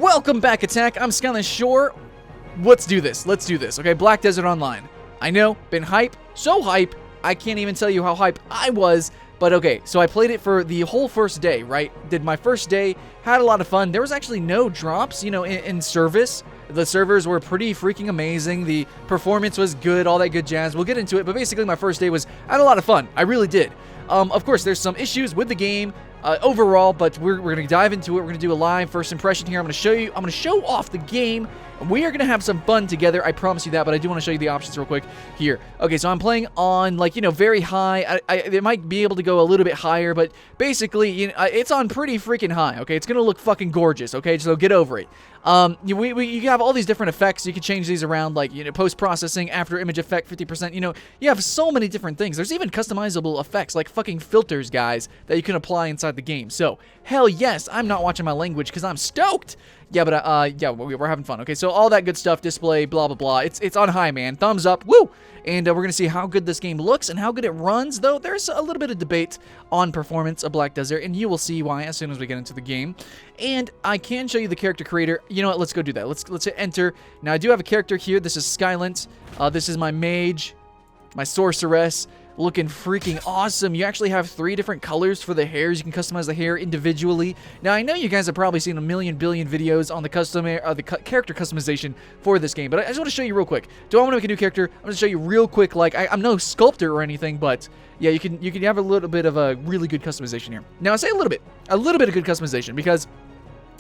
Welcome back, Attack. I'm Skyline Shore. Let's do this. Okay, Black Desert Online. I know, been hype, so hype, I can't even tell you how hype I was. But okay, so I played it for the whole first day, right? Did my first day, had a lot of fun. There was actually no drops, in service. The servers were pretty freaking amazing. The performance was good, all that good jazz. We'll get into it, but basically my first day I had a lot of fun. I really did. Of course, there's some issues with the game overall, but we're going to dive into it. We're going to do a live first impression here. I'm going to show off the game. We are going to have some fun together. I promise you that, but I do want to show you the options real quick here. Okay, so I'm playing on, very high. It might be able to go a little bit higher, but basically, it's on pretty freaking high, okay? It's going to look fucking gorgeous, okay? So get over it. You have all these different effects. You can change these around, post-processing, after image effect, 50%. You have so many different things. There's even customizable effects, like fucking filters, guys, that you can apply inside the game. So, hell yes, I'm not watching my language because I'm stoked. Yeah, but, we're having fun. Okay, so all that good stuff, display, blah, blah, blah. It's on high, man. Thumbs up. Woo! And we're going to see how good this game looks and how good it runs, though there's a little bit of debate on performance of Black Desert, and you will see why as soon as we get into the game. And I can show you the character creator. You know what? Let's go do that. Let's hit enter. Now, I do have a character here. This is Skylent. This is my mage, my sorceress. Looking freaking awesome. You actually have 3 different colors for the hairs. You can customize the hair individually. Now, I know you guys have probably seen a million billion videos on the character customization for this game, but I just want to show you real quick. Do I want to make a new character? I'm going to show you real quick. I'm no sculptor or anything, but yeah, you can have a little bit of a really good customization here. Now, I say a little bit of good customization because,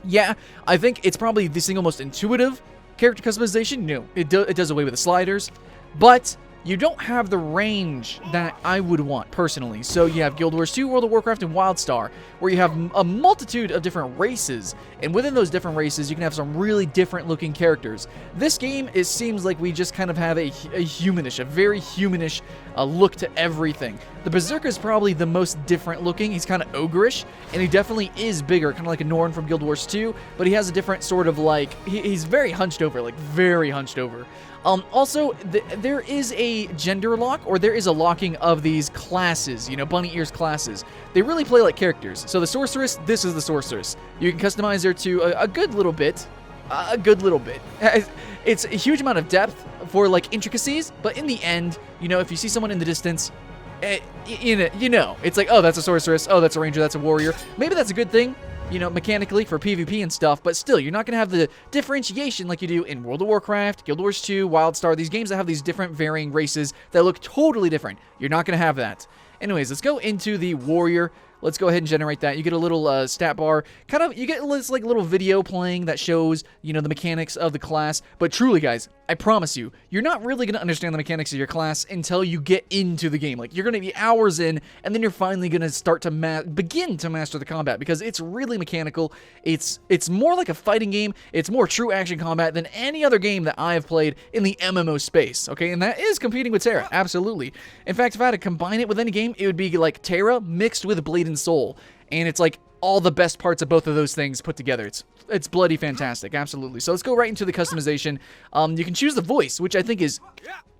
yeah, I think it's probably the single most intuitive character customization. It does away with the sliders, but you don't have the range that I would want, personally. So you have Guild Wars 2, World of Warcraft, and WildStar, where you have a multitude of different races, and within those different races, you can have some really different-looking characters. This game, it seems like we just kind of have a very humanish look to everything. The Berserker is probably the most different-looking. He's kind of ogreish, and he definitely is bigger, kind of like a Norn from Guild Wars 2, but he has a different sort of, he's very hunched over, very hunched over. Also, there is a gender lock, or there is a locking of these classes, bunny ears classes. They really play like characters. So the Sorceress, this is the Sorceress. You can customize her to a good little bit. It's a huge amount of depth for, intricacies, but in the end, if you see someone in the distance, it's like, oh, that's a Sorceress, oh, that's a Ranger, that's a Warrior. Maybe that's a good thing, mechanically for PvP and stuff, but still, you're not going to have the differentiation like you do in World of Warcraft, Guild Wars 2, WildStar, these games that have these different varying races that look totally different. You're not going to have that. Anyways, let's go into the Warrior. Let's go ahead and generate that. You get a little stat bar. You get this little video playing that shows, the mechanics of the class. But truly, guys, I promise you, you're not really going to understand the mechanics of your class until you get into the game. You're going to be hours in, and then you're finally going to start to begin to master the combat, because it's really mechanical. It's more like a fighting game. It's more true action combat than any other game that I have played in the MMO space, okay? And that is competing with Terra, absolutely. In fact, if I had to combine it with any game, it would be like Terra mixed with Blade and Soul, and it's like all the best parts of both of those things put together. It's bloody fantastic, absolutely. So let's go right into the customization. You can choose the voice, which I think is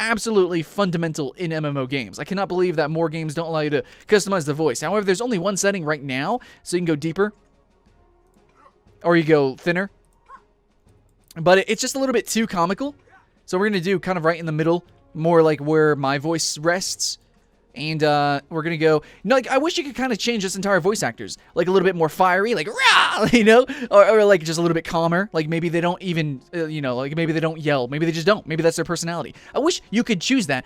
absolutely fundamental in MMO games. I cannot believe that more games don't allow you to customize the voice. However, there's only one setting right now, so you can go deeper, or you go thinner, but it's just a little bit too comical. So we're going to do kind of right in the middle, more like where my voice rests. And we're gonna go. I wish you could kind of change this entire voice actors, a little bit more fiery, rah, or just a little bit calmer. Maybe they don't even, maybe they don't yell. Maybe they just don't. Maybe that's their personality. I wish you could choose that.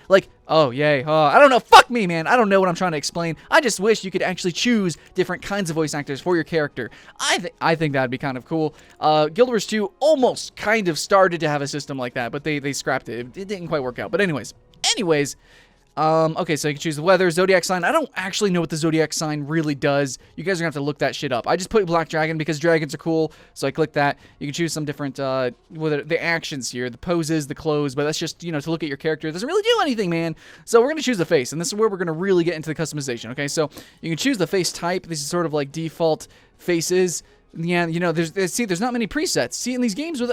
Oh yay, I don't know. Fuck me, man. I don't know what I'm trying to explain. I just wish you could actually choose different kinds of voice actors for your character. I think that'd be kind of cool. Guild Wars 2 almost kind of started to have a system like that, but they scrapped it. It didn't quite work out. But anyways. Okay, so you can choose the weather, zodiac sign. I don't actually know what the zodiac sign really does. You guys are gonna have to look that shit up. I just put Black Dragon because dragons are cool, so I click that. You can choose some different, the actions here, the poses, the clothes, but that's just, to look at your character. It doesn't really do anything, man. So we're gonna choose the face, and this is where we're gonna really get into the customization, okay? So you can choose the face type. This is sort of like default faces. Yeah, you know, there's not many presets. See, in these games with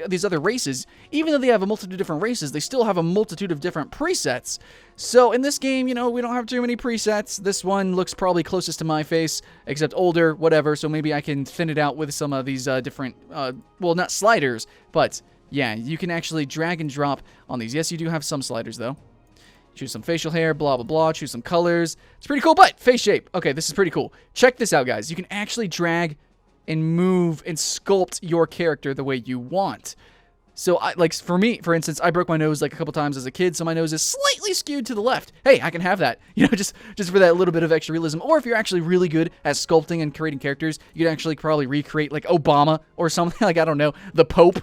these other races, even though they have a multitude of different races, they still have a multitude of different presets. So in this game, you know, we don't have too many presets. This one looks probably closest to my face, except older, whatever. So maybe I can thin it out with some of these different, well, not sliders, but yeah, you can actually drag and drop on these. Yes, you do have some sliders though. Choose some facial hair, blah, blah, blah. Choose some colors. It's pretty cool, but face shape. Okay, this is pretty cool. Check this out, guys. You can actually drag and move and sculpt your character the way you want. So, like, for me, for instance, I broke my nose, like, a couple times as a kid, so my nose is slightly skewed to the left. Hey, I can have that. You know, just for that little bit of extra realism. Or if you're actually really good at sculpting and creating characters, you can actually probably recreate, like, Obama or something. Like, I don't know, the Pope.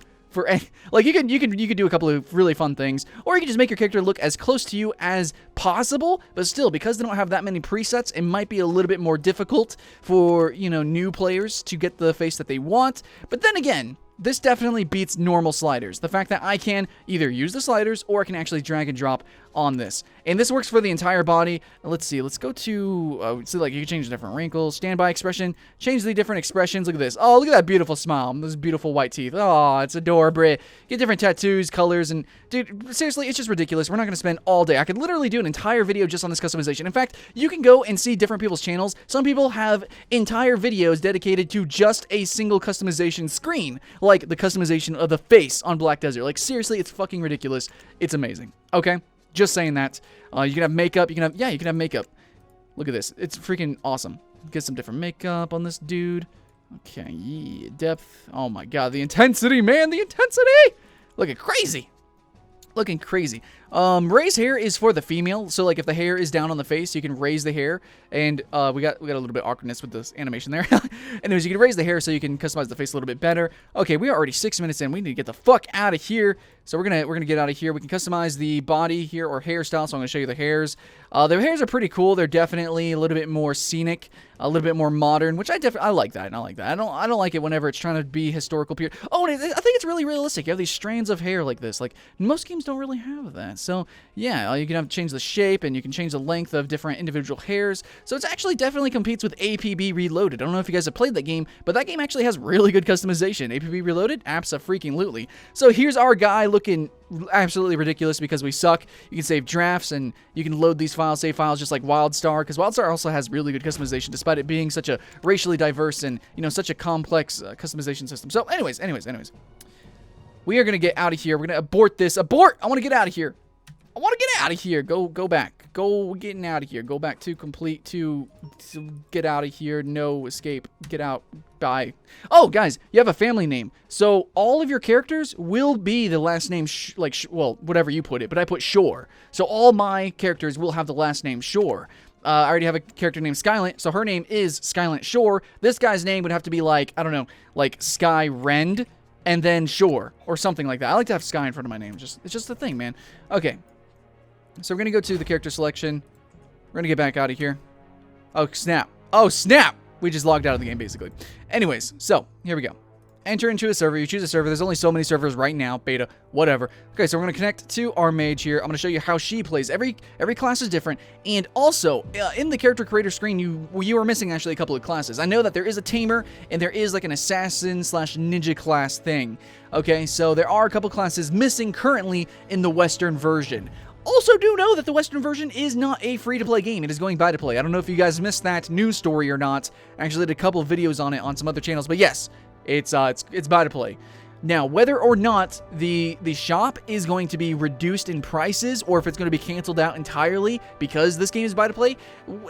Like, you could do a couple of really fun things, or you can just make your character look as close to you as possible, but still, because they don't have that many presets, it might be a little bit more difficult for, you know, new players to get the face that they want. But then again, this definitely beats normal sliders. The fact that I can either use the sliders or I can actually drag and drop on this. And this works for the entire body. Let's see. Let's go to, so like you can change the different wrinkles, standby expression, change the different expressions. Look at this. Oh, look at that beautiful smile. Those beautiful white teeth. Oh, it's adorable. Get different tattoos, colors, and dude, seriously, it's just ridiculous. We're not going to spend all day. I could literally do an entire video just on this customization. In fact, you can go and see different people's channels. Some people have entire videos dedicated to just a single customization screen, like the customization of the face on Black Desert. Like, seriously, it's fucking ridiculous. It's amazing. Okay? Just saying that. You can have makeup. You can have makeup. Look at this. It's freaking awesome. Get some different makeup on this dude. Okay, yeah, depth. Oh my god, the intensity, man, the intensity! Looking crazy. Looking crazy. Raise hair is for the female, so like if the hair is down on the face, you can raise the hair, and we got a little bit of awkwardness with this animation there. Anyways, you can raise the hair so you can customize the face a little bit better. Okay, we are already 6 minutes in. We need to get the fuck out of here. So we're gonna get out of here. We can customize the body here or hairstyle. So I'm gonna show you the hairs. The hairs are pretty cool. They're definitely a little bit more scenic, a little bit more modern, which I like that. I like that. I don't like it whenever it's trying to be historical period. Oh, and I think it's really realistic. You have these strands of hair like this. Like most games don't really have that. So yeah, you can change the shape and you can change the length of different individual hairs. So it's actually definitely competes with APB Reloaded. I don't know if you guys have played that game, but that game actually has really good customization. APB Reloaded, abso-freaking-lutely. So here's our guy looking absolutely ridiculous because we suck. You can save drafts and you can load these files, save files just like WildStar, because WildStar also has really good customization despite it being such a racially diverse and, you know, such a complex customization system. So anyways, we are going to get out of here. We're going to abort this. Abort! I want to get out of here. I want to get out of here. Go back. Go getting out of here. Go back to complete to get out of here. No escape. Get out. Bye. Oh, guys, you have a family name. So all of your characters will be the last name, well, whatever you put it, but I put Shore. So all my characters will have the last name Shore. I already have a character named Skylent, so her name is Skylent Shore. This guy's name would have to be like, I don't know, like Sky Rend and then Shore or something like that. I like to have Sky in front of my name. It's just a thing, man. Okay. So we're going to go to the character selection. We're going to get back out of here. Oh, snap. Oh, snap! We just logged out of the game, basically. Anyways, so, here we go. Enter into a server. You choose a server. There's only so many servers right now. Beta, whatever. Okay, so we're going to connect to our mage here. I'm going to show you how she plays. Every class is different. And also, in the character creator screen, you are missing actually a couple of classes. I know that there is a tamer, and there is like an assassin/ninja class thing. Okay, so there are a couple classes missing currently in the Western version. Also, do know that the Western version is not a free-to-play game. It is going buy-to-play. I don't know if you guys missed that news story or not. I actually did a couple of videos on it on some other channels, but yes, it's buy-to-play. Now, whether or not the shop is going to be reduced in prices or if it's going to be canceled out entirely because this game is buy-to-play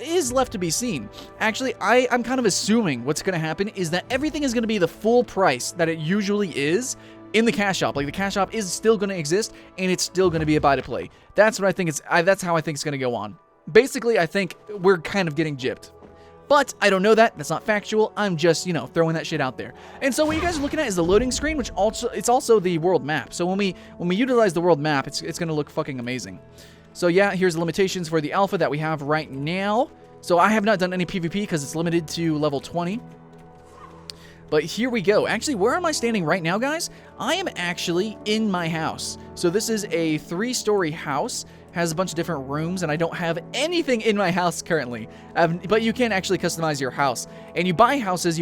is left to be seen. Actually, I'm kind of assuming what's going to happen is that everything is going to be the full price that it usually is in the cash shop. Like, the cash shop is still going to exist, and it's still going to be a buy-to-play. That's what I think that's how I think it's going to go on. Basically, I think we're kind of getting gypped. But I don't know that. That's not factual. I'm just, you know, throwing that shit out there. And so what you guys are looking at is the loading screen, which it's also the world map. So when we utilize the world map, it's going to look fucking amazing. So yeah, here's the limitations for the alpha that we have right now. So I have not done any PvP because it's limited to level 20. But here we go. Actually, where am I standing right now, guys? I am actually in my house. So this is a 3-story house. has a bunch of different rooms, and I don't have anything in my house currently. But you can actually customize your house. And you buy houses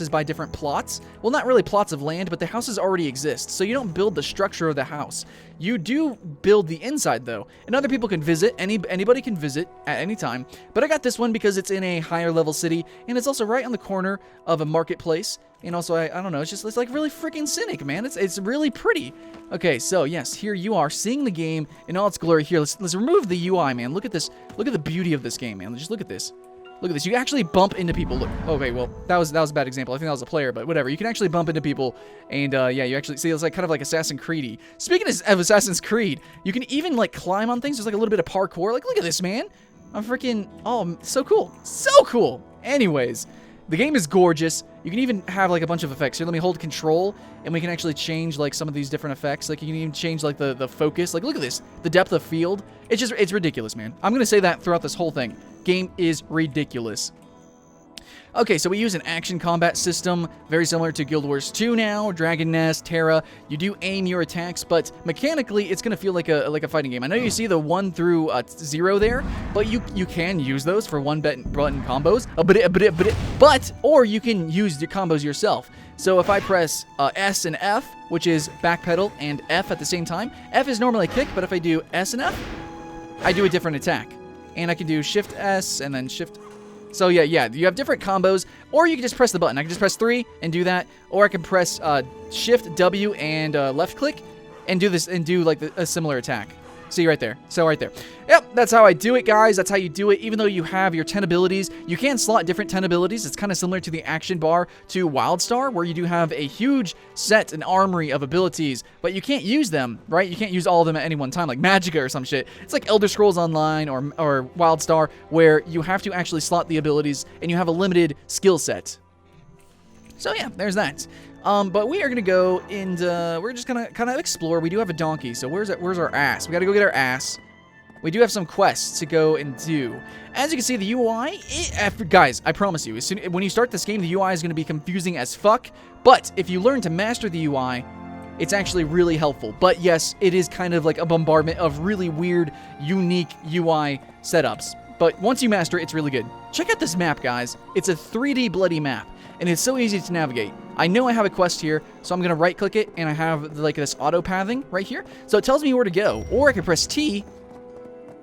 by different plots. Well, not really plots of land, but the houses already exist. So you don't build the structure of the house. You do build the inside, though. And other people can visit. Anybody can visit at any time. But I got this one because it's in a higher level city, and it's also right on the corner of a marketplace. And also, I don't know, it's like really freaking scenic, man. It's really pretty. Okay, so yes, here you are seeing the game in all its glory. Here, let's remove the UI, man. Look at this. Look at the beauty of this game, man. Just look at this. Look at this. You actually bump into people. Look. Okay, well, that was a bad example. I think that was a player, but whatever. You can actually bump into people, and yeah, you actually see it's like kind of like Assassin's Creed-y. Speaking of Assassin's Creed, you can even like climb on things. There's like a little bit of parkour. Like, look at this, man. I'm freaking. Oh, so cool. So cool. Anyways. The game is gorgeous. You can even have like a bunch of effects. Here, let me hold control, and we can actually change like some of these different effects. Like you can even change like the focus. Like look at this, the depth of field. It's ridiculous, man. I'm gonna say that throughout this whole thing. Game is ridiculous. Okay, so we use an action combat system, very similar to Guild Wars 2 now, Dragon Nest, Terra. You do aim your attacks, but mechanically, it's going to feel like a fighting game. I know you see the 1 through 0 there, but you can use those for one-button combos, or you can use the combos yourself. So if I press S and F, which is backpedal and F at the same time, F is normally kick, but if I do S and F, I do a different attack. And I can do Shift S and then Shift. So yeah, you have different combos, or you can just press the button. I can just press 3 and do that, or I can press Shift W and left click and do this and do like a similar attack. See right there. So right there. Yep, that's how I do it, guys. That's how you do it. Even though you have your 10 abilities, you can slot different 10 abilities. It's kind of similar to the action bar to WildStar, where you do have a huge set, an armory of abilities, but you can't use them, right? You can't use all of them at any one time, like Magicka or some shit. It's like Elder Scrolls Online or WildStar, where you have to actually slot the abilities, and you have a limited skill set. So yeah, there's that. But we are going to go and we're just going to kind of explore. We do have a donkey, so where's our ass? We got to go get our ass. We do have some quests to go and do. As you can see, the UI, guys, I promise you, when you start this game, the UI is going to be confusing as fuck. But if you learn to master the UI, it's actually really helpful. But yes, it is kind of like a bombardment of really weird, unique UI setups. But once you master it, it's really good. Check out this map, guys. It's a 3D bloody map, and it's so easy to navigate. I know I have a quest here, so I'm going to right-click it, and I have like this auto-pathing right here. So it tells me where to go, or I can press T,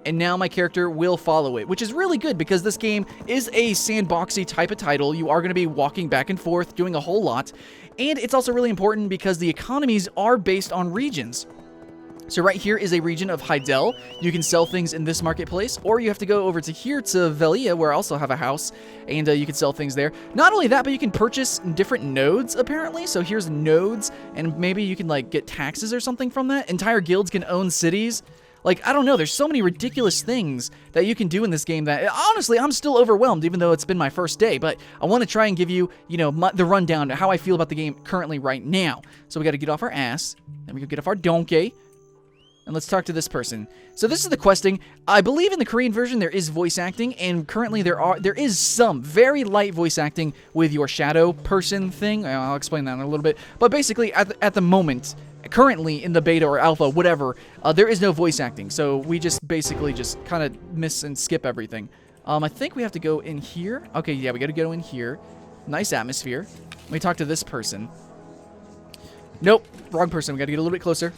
and now my character will follow it, which is really good because this game is a sandboxy type of title. You are going to be walking back and forth, doing a whole lot, and it's also really important because the economies are based on regions. So right here is a region of Heidel. You can sell things in this marketplace, or you have to go over to here to Velia, where I also have a house, and you can sell things there. Not only that, but you can purchase different nodes, apparently. So here's nodes, and maybe you can like get taxes or something from that. Entire guilds can own cities. Like, I don't know, there's so many ridiculous things that you can do in this game that, honestly, I'm still overwhelmed, even though it's been my first day, but I want to try and give you, the rundown of how I feel about the game currently right now. So we got to get off our ass, then we can get off our donkey, and let's talk to this person. So this is the questing. I believe in the Korean version there is voice acting, and currently there is some very light voice acting with your shadow person thing. I'll explain that in a little bit. But basically, at the moment, currently in the beta or alpha, whatever, there is no voice acting. So we just basically just kind of miss and skip everything. I think we have to go in here. Okay, yeah, we got to go in here. Nice atmosphere. Let me talk to this person. Nope, wrong person. We got to get a little bit closer.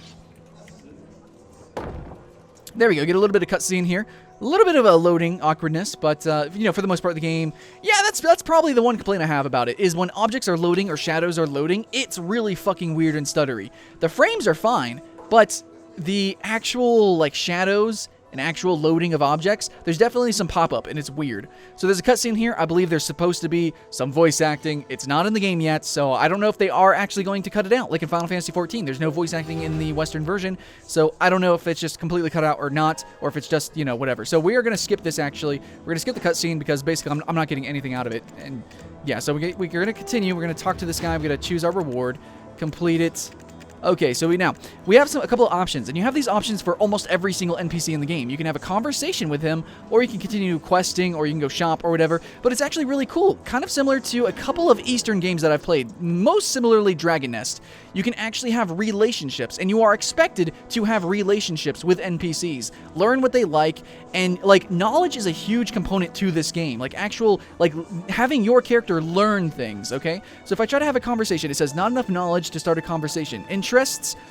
There we go, get a little bit of cutscene here. A little bit of a loading awkwardness, but, for the most part of the game, yeah, that's probably the one complaint I have about it, is when objects are loading or shadows are loading, it's really fucking weird and stuttery. The frames are fine, but the actual, like, shadows and actual loading of objects, there's definitely some pop-up, and it's weird. So there's a cutscene here. I believe there's supposed to be some voice acting. It's not in the game yet, so I don't know if they are actually going to cut it out, like in Final Fantasy XIV. There's no voice acting in the Western version, so I don't know if it's just completely cut out or not, or if it's just, whatever. So we are going to skip this, actually. We're going to skip the cutscene because basically I'm not getting anything out of it. And yeah, so we're going to continue. We're going to talk to this guy. We're going to choose our reward, complete it. Okay, so we have a couple of options, and you have these options for almost every single NPC in the game. You can have a conversation with him, or you can continue questing, or you can go shop, or whatever, but it's actually really cool. Kind of similar to a couple of Eastern games that I've played, most similarly Dragon Nest. You can actually have relationships, and you are expected to have relationships with NPCs. Learn what they like, and, like, knowledge is a huge component to this game. Like, having your character learn things, okay? So if I try to have a conversation, it says not enough knowledge to start a conversation. Interests